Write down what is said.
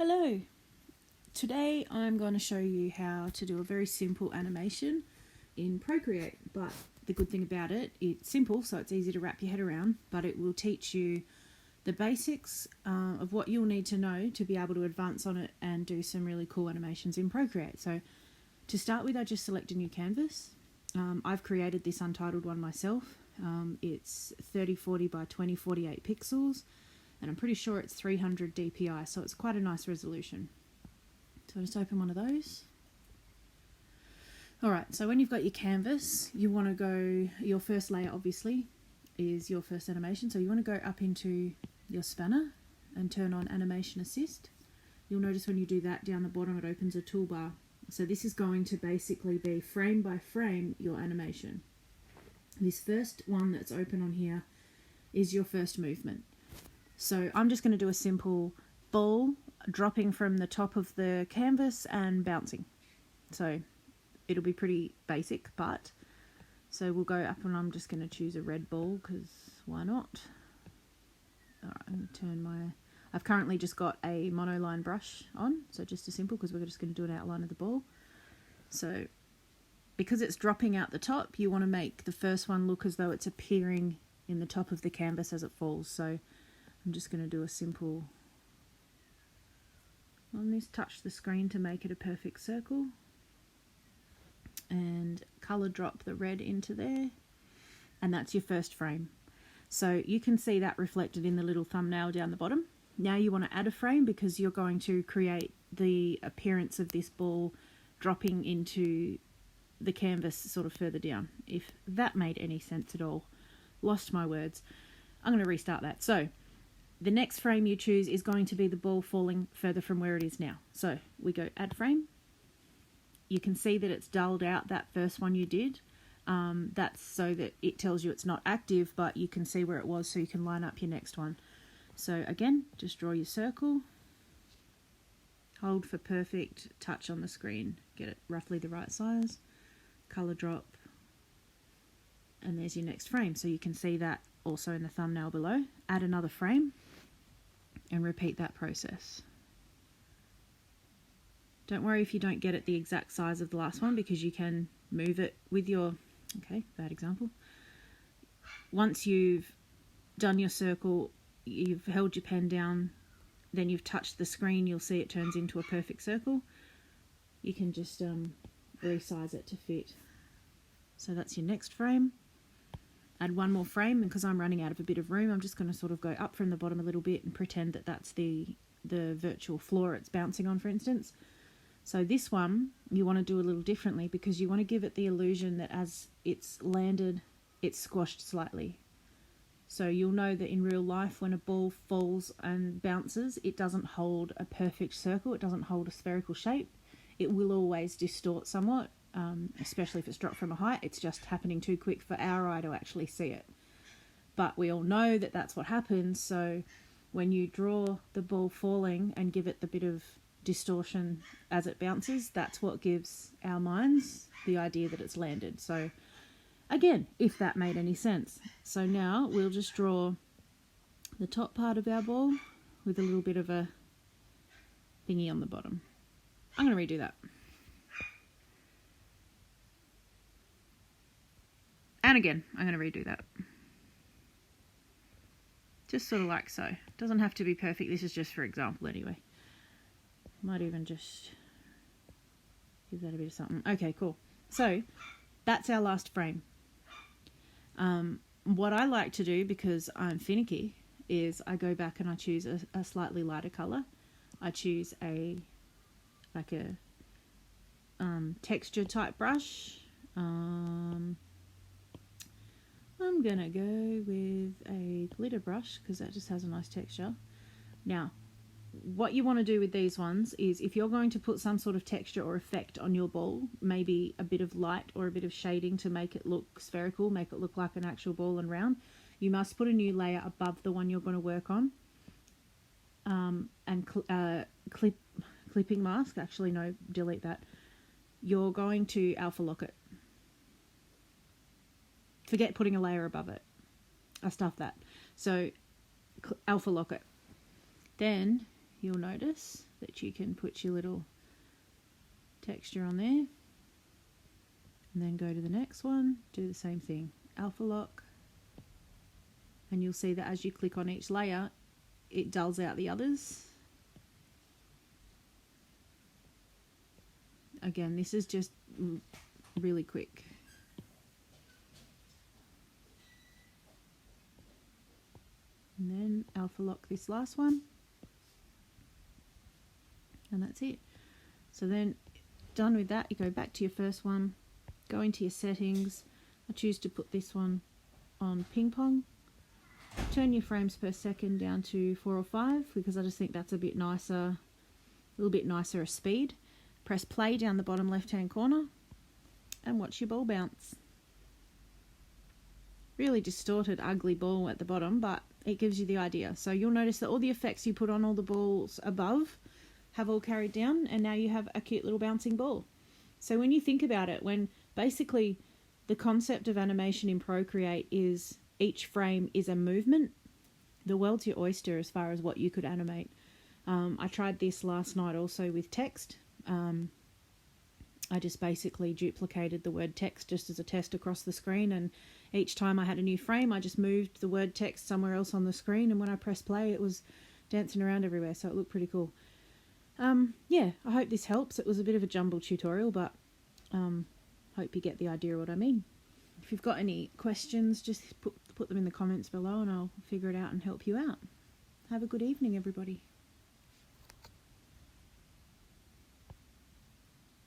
Hello! Today I'm going to show you how to do a very simple animation in Procreate, but the good thing about it, it's simple so it's easy to wrap your head around, but it will teach you the basics of what you'll need to know to be able to advance on it and do some really cool animations in Procreate. So to start with, I just select a new canvas. I've created this untitled one myself. It's 3040 by 2048 pixels. And I'm pretty sure it's 300 dpi, so it's quite a nice resolution. So I'll just open one of those. Alright, so when you've got your canvas, you want to go, your first layer obviously is your first animation, so you want to go up into your spanner and turn on Animation Assist. You'll notice when you do that, down the bottom it opens a toolbar. So this is going to basically be frame by frame your animation. This first one that's open on here is your first movement. So I'm just going to do a simple ball dropping from the top of the canvas and bouncing. So it'll be pretty basic, but so we'll go up and I'm just going to choose a red ball because why not? Alright, I'm going to turn I've currently just got a monoline brush on, so just a simple because we're just going to do an outline of the ball. So because it's dropping out the top, you want to make the first one look as though it's appearing in the top of the canvas as it falls. So I'm just going to do a simple on this, touch the screen to make it a perfect circle, and colour drop the red into there, and that's your first frame. So you can see that reflected in the little thumbnail down the bottom. Now you want to add a frame because you're going to create the appearance of this ball dropping into the canvas sort of further down, if that made any sense at all. Lost my words. I'm going to restart that. So the next frame you choose is going to be the ball falling further from where it is now. So we go add frame. You can see that it's dulled out that first one you did. That's so that it tells you it's not active, but you can see where it was so you can line up your next one. So again, just draw your circle. Hold for perfect touch on the screen. Get it roughly the right size. Color drop. And there's your next frame. So you can see that also in the thumbnail below. Add another frame and repeat that process. Don't worry if you don't get it the exact size of the last one because you can move it with your, okay, bad example. Once you've done your circle, you've held your pen down, then you've touched the screen, you'll see it turns into a perfect circle. You can just resize it to fit. So that's your next frame. Add one more frame, and because I'm running out of a bit of room, I'm just going to sort of go up from the bottom a little bit and pretend that that's the virtual floor it's bouncing on, for instance. So this one you want to do a little differently because you want to give it the illusion that as it's landed, it's squashed slightly. So you'll know that in real life when a ball falls and bounces, it doesn't hold a perfect circle, it doesn't hold a spherical shape. It will always distort somewhat. Especially if it's dropped from a height, it's just happening too quick for our eye to actually see it. But we all know that that's what happens, so when you draw the ball falling and give it the bit of distortion as it bounces, that's what gives our minds the idea that it's landed. So again, if that made any sense. So now we'll just draw the top part of our ball with a little bit of a thingy on the bottom. I'm going to redo that. And again, I'm going to redo that. Just sort of like so. It doesn't have to be perfect. This is just for example anyway. Might even just give that a bit of something. Okay, cool. So that's our last frame. What I like to do, because I'm finicky, is I go back and I choose a slightly lighter colour. I choose a texture type brush. I'm gonna go with a glitter brush because that just has a nice texture. Now, what you want to do with these ones is if you're going to put some sort of texture or effect on your ball, maybe a bit of light or a bit of shading to make it look spherical, make it look like an actual ball and round, you must put a new layer above the one you're going to work on. And clipping mask, actually no, delete that. You're going to alpha lock it. Forget putting a layer above it. I stuffed that. So alpha lock it. Then you'll notice that you can put your little texture on there, and then go to the next one, do the same thing, alpha lock, and you'll see that as you click on each layer, it dulls out the others. Again, this is just really quick. And then alpha lock this last one, and that's it. So then, done with that, you go back to your first one, go into your settings. I choose to put this one on ping pong. Turn your frames per second down to 4 or 5 because I just think that's a bit nicer, a little bit nicer a speed. Press play down the bottom left hand corner and watch your ball bounce. Really distorted, ugly ball at the bottom, but it gives you the idea. So you'll notice that all the effects you put on all the balls above have all carried down, and now you have a cute little bouncing ball. So when you think about it, when basically the concept of animation in Procreate is each frame is a movement, the world's your oyster as far as what you could animate. I tried this last night also with text. I just basically duplicated the word text just as a test across the screen, and each time I had a new frame I just moved the word text somewhere else on the screen, and when I pressed play it was dancing around everywhere, so it looked pretty cool. Yeah, I hope this helps. It was a bit of a jumbled tutorial, but hope you get the idea of what I mean. If you've got any questions, just put them in the comments below and I'll figure it out and help you out. Have a good evening, everybody.